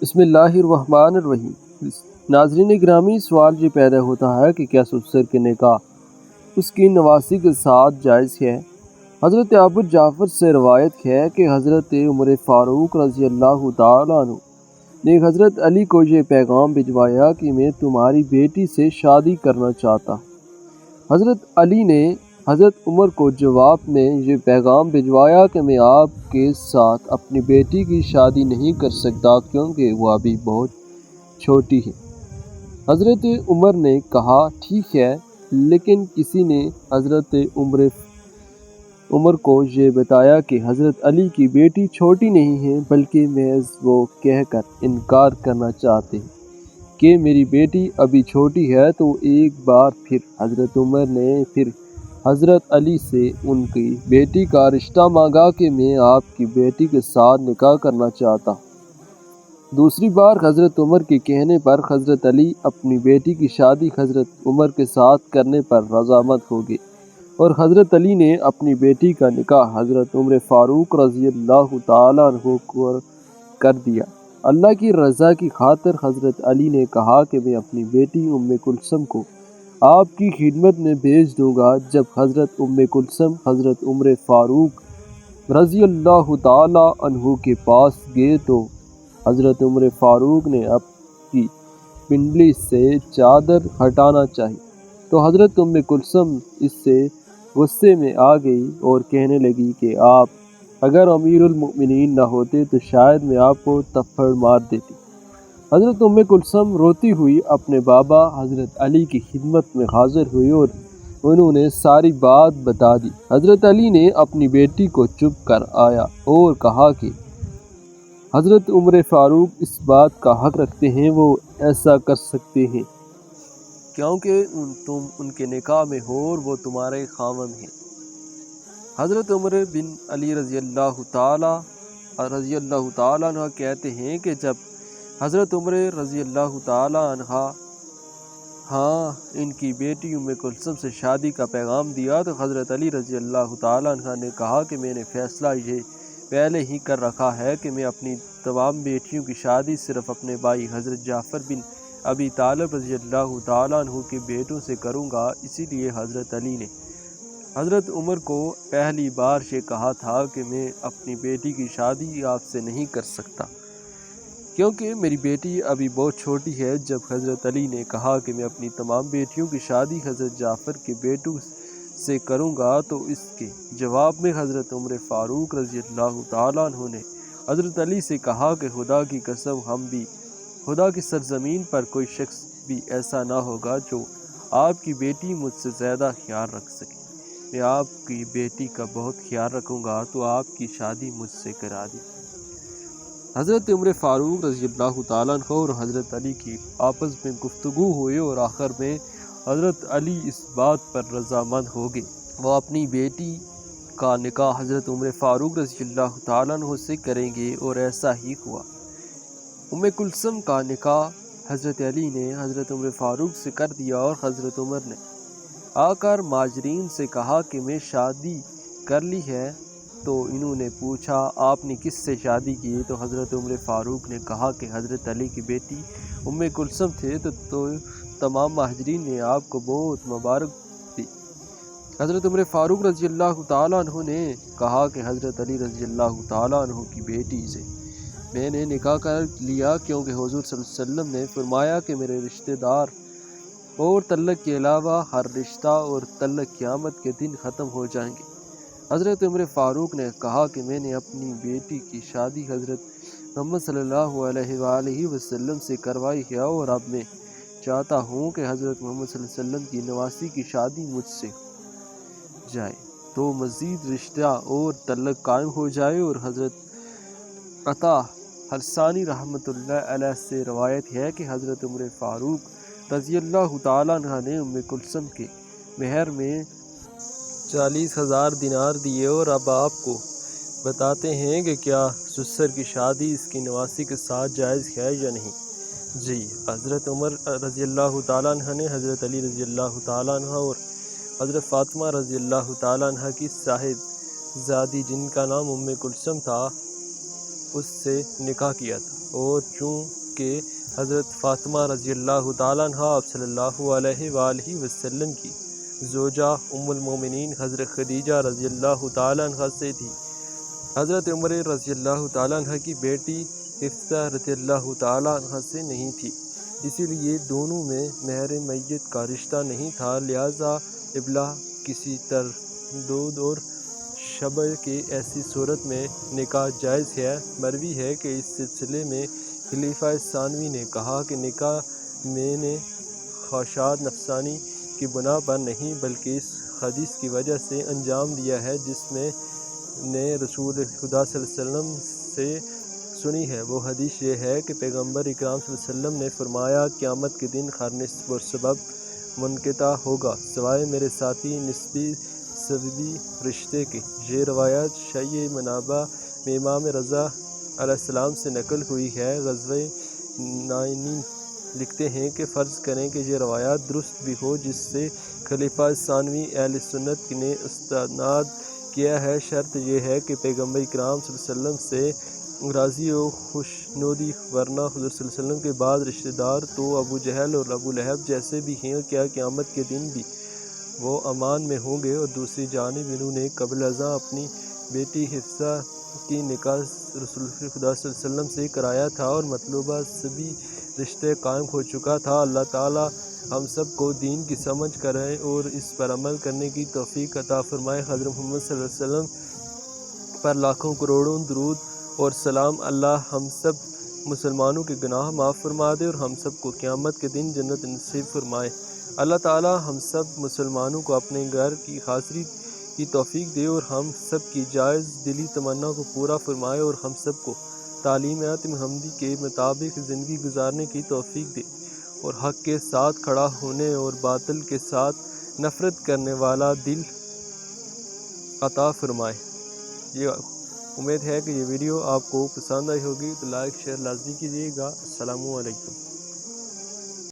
بسم اللہ الرحمن الرحیم۔ ناظرین گرامی، سوال یہ پیدا ہوتا ہے کہ کیا سسر کے نکاح اس کی نواسی کے ساتھ جائز ہے؟ حضرت ابو جعفر سے روایت ہے کہ حضرت عمر فاروق رضی اللہ تعالیٰ عنہ نے حضرت علی کو یہ پیغام بھجوایا کہ میں تمہاری بیٹی سے شادی کرنا چاہتا ہوں۔ حضرت علی نے حضرت عمر کو جواب میں یہ پیغام بھجوایا کہ میں آپ کے ساتھ اپنی بیٹی کی شادی نہیں کر سکتا کیونکہ وہ ابھی بہت چھوٹی ہے۔ حضرت عمر نے کہا ٹھیک ہے، لیکن کسی نے حضرت عمر کو یہ بتایا کہ حضرت علی کی بیٹی چھوٹی نہیں ہے بلکہ محض وہ کہہ کر انکار کرنا چاہتے ہیں کہ میری بیٹی ابھی چھوٹی ہے۔ تو ایک بار پھر حضرت عمر نے پھر حضرت علی سے ان کی بیٹی کا رشتہ مانگا کہ میں آپ کی بیٹی کے ساتھ نکاح کرنا چاہتا ہوں۔ دوسری بار حضرت عمر کے کہنے پر حضرت علی اپنی بیٹی کی شادی حضرت عمر کے ساتھ کرنے پر رضامند ہو گئے اور حضرت علی نے اپنی بیٹی کا نکاح حضرت عمر فاروق رضی اللہ تعالیٰ عنہ کو کر دیا۔ اللہ کی رضا کی خاطر حضرت علی نے کہا کہ میں اپنی بیٹی ام کلثوم کو آپ کی خدمت میں بھیج دوں گا۔ جب حضرت ام کلثوم حضرت عمر فاروق رضی اللہ تعالیٰ عنہ کے پاس گئے تو حضرت عمر فاروق نے اب کی پنڈلی سے چادر ہٹانا چاہی تو حضرت ام کلثوم اس سے غصے میں آ گئی اور کہنے لگی کہ آپ اگر امیر المؤمنین نہ ہوتے تو شاید میں آپ کو تھپڑ مار دیتی۔ حضرت ام کلثوم روتی ہوئی اپنے بابا حضرت علی کی خدمت میں حاضر ہوئی اور انہوں نے ساری بات بتا دی۔ حضرت علی نے اپنی بیٹی کو چپ کر آیا اور کہا کہ حضرت عمر فاروق اس بات کا حق رکھتے ہیں، وہ ایسا کر سکتے ہیں کیونکہ تم ان کے نکاح میں ہو اور وہ تمہارے خاوند ہیں۔ حضرت عمر بن علی رضی اللہ تعالیٰ عنہ کہتے ہیں کہ جب حضرت عمر رضی اللہ تعالیٰ عنہ ان کی بیٹی ام کلثوم سے شادی کا پیغام دیا تو حضرت علی رضی اللہ تعالیٰ عنہ نے کہا کہ میں نے فیصلہ یہ پہلے ہی کر رکھا ہے کہ میں اپنی تمام بیٹیوں کی شادی صرف اپنے بھائی حضرت جعفر بن ابی طالب رضی اللہ تعالیٰ عنہ کے بیٹوں سے کروں گا۔ اسی لیے حضرت علی نے حضرت عمر کو پہلی بار یہ کہا تھا کہ میں اپنی بیٹی کی شادی آپ سے نہیں کر سکتا کیونکہ میری بیٹی ابھی بہت چھوٹی ہے۔ جب حضرت علی نے کہا کہ میں اپنی تمام بیٹیوں کی شادی حضرت جعفر کے بیٹوں سے کروں گا تو اس کے جواب میں حضرت عمر فاروق رضی اللہ تعالیٰ عنہ نے حضرت علی سے کہا کہ خدا کی قسم خدا کی سرزمین پر کوئی شخص بھی ایسا نہ ہوگا جو آپ کی بیٹی مجھ سے زیادہ خیال رکھ سکے۔ میں آپ کی بیٹی کا بہت خیال رکھوں گا تو آپ کی شادی مجھ سے کرا دی۔ حضرت عمر فاروق رضی اللہ تعالیٰ عنہ اور حضرت علی کی آپس میں گفتگو ہوئی اور آخر میں حضرت علی اس بات پر رضامند ہو گئے وہ اپنی بیٹی کا نکاح حضرت عمر فاروق رضی اللہ تعالیٰ عنہ سے کریں گے اور ایسا ہی ہوا۔ ام کلثوم کا نکاح حضرت علی نے حضرت عمر فاروق سے کر دیا اور حضرت عمر نے آ کر مہاجرین سے کہا کہ میں شادی کر لی ہے تو انہوں نے پوچھا آپ نے کس سے شادی کی تو حضرت عمر فاروق نے کہا کہ حضرت علی کی بیٹی ام کلثوم تھے تو تمام مہاجرین نے آپ کو بہت مبارک دی۔ حضرت عمر فاروق رضی اللہ تعالیٰ عنہ نے کہا کہ حضرت علی رضی اللہ تعالیٰ عنہ کی بیٹی سے میں نے نکاح کر لیا کیونکہ حضور صلی اللہ علیہ وسلم نے فرمایا کہ میرے رشتہ دار اور تعلق کے علاوہ ہر رشتہ اور تعلق قیامت کے دن ختم ہو جائیں گے۔ حضرت عمر فاروق نے کہا کہ میں نے اپنی بیٹی کی شادی حضرت محمد صلی اللہ علیہ وآلہ وسلم سے کروائی ہے اور اب میں چاہتا ہوں کہ حضرت محمد صلی اللہ علیہ وسلم کی نواسی کی شادی مجھ سے جائے تو مزید رشتہ اور تعلق قائم ہو جائے۔ اور حضرت عطا حلسانی رحمۃ اللہ علیہ سے روایت ہے کہ حضرت عمر فاروق رضی اللہ تعالیٰ عنہ نے ام کلثوم کے مہر میں 40,000 دینار دیے اور اب آپ کو بتاتے ہیں کہ کیا سسر کی شادی اس کی نواسی کے ساتھ جائز ہے یا نہیں۔ جی، حضرت عمر رضی اللہ تعالیٰ عنہ نے حضرت علی رضی اللہ تعالیٰ عنہ اور حضرت فاطمہ رضی اللہ تعالیٰ عنہ کی صاحب زادی جن کا نام ام کلثوم تھا اس سے نکاح کیا تھا، اور چونکہ حضرت فاطمہ رضی اللہ تعالیٰ عنہ آپ صلی اللہ علیہ وآلہ وسلم کی زوجہ ام المومنین حضرت خدیجہ رضی اللہ تعالیٰ عنہ سے تھی، حضرت عمر رضی اللہ تعالیٰ عنہ کی بیٹی حفصہ رضی اللہ تعالیٰ عنہ سے نہیں تھی، اسی لیے دونوں میں مہر میت کا رشتہ نہیں تھا، لہذا ابلا کسی تردد اور شبہ کے ایسی صورت میں نکاح جائز ہے۔ مروی ہے کہ اس سلسلے میں خلیفہ ثانوی نے کہا کہ نکاح میں نے خواہشات نفسانی کی بنا پر نہیں بلکہ اس حدیث کی وجہ سے انجام دیا ہے جس میں نے رسول خدا صلی اللہ علیہ وسلم سے سنی ہے۔ وہ حدیث یہ ہے کہ پیغمبر اکرام صلی اللہ علیہ وسلم نے فرمایا، قیامت کے دن ہر نسب اور سبب منقطع ہوگا سوائے میرے ساتھی نسبی سببی رشتے کے۔ یہ روایت شیعہ منابع میں امام رضا علیہ السلام سے نقل ہوئی ہے۔ غزوہ نائنین لکھتے ہیں کہ فرض کریں کہ یہ روایات درست بھی ہو جس سے خلیفہ ثانوی اہل سنت نے استناد کیا ہے، شرط یہ ہے کہ پیغمبر اکرام صلی اللہ علیہ وسلم سے راضی و خوشنودی، ورنہ حضور صلی اللہ علیہ وسلم کے بعد رشتہ دار تو ابو جہل اور ابو لہب جیسے بھی ہیں، کیا قیامت کے دن بھی وہ امان میں ہوں گے؟ اور دوسری جانب انہوں نے قبل ازاں اپنی بیٹی حفصہ کی نکاح رسول خدا صلی اللہ علیہ وسلم سے کرایا تھا اور مطلوبہ سبھی رشتے قائم ہو چکا تھا۔ اللہ تعالی ہم سب کو دین کی سمجھ کرائے اور اس پر عمل کرنے کی توفیق عطا فرمائے۔ حضرت محمد صلی اللہ علیہ وسلم پر لاکھوں کروڑوں درود اور سلام۔ اللہ ہم سب مسلمانوں کے گناہ معاف فرما دے اور ہم سب کو قیامت کے دن جنت نصیب فرمائے۔ اللہ تعالی ہم سب مسلمانوں کو اپنے گھر کی حاضری کی توفیق دے اور ہم سب کی جائز دلی تمنا کو پورا فرمائے اور ہم سب کو تعلیمات محمدی کے مطابق زندگی گزارنے کی توفیق دے اور حق کے ساتھ کھڑا ہونے اور باطل کے ساتھ نفرت کرنے والا دل عطا فرمائے۔ یہ امید ہے کہ یہ ویڈیو آپ کو پسند آئی ہوگی، تو لائک شیئر لازمی کیجیے گا۔ السلام علیکم۔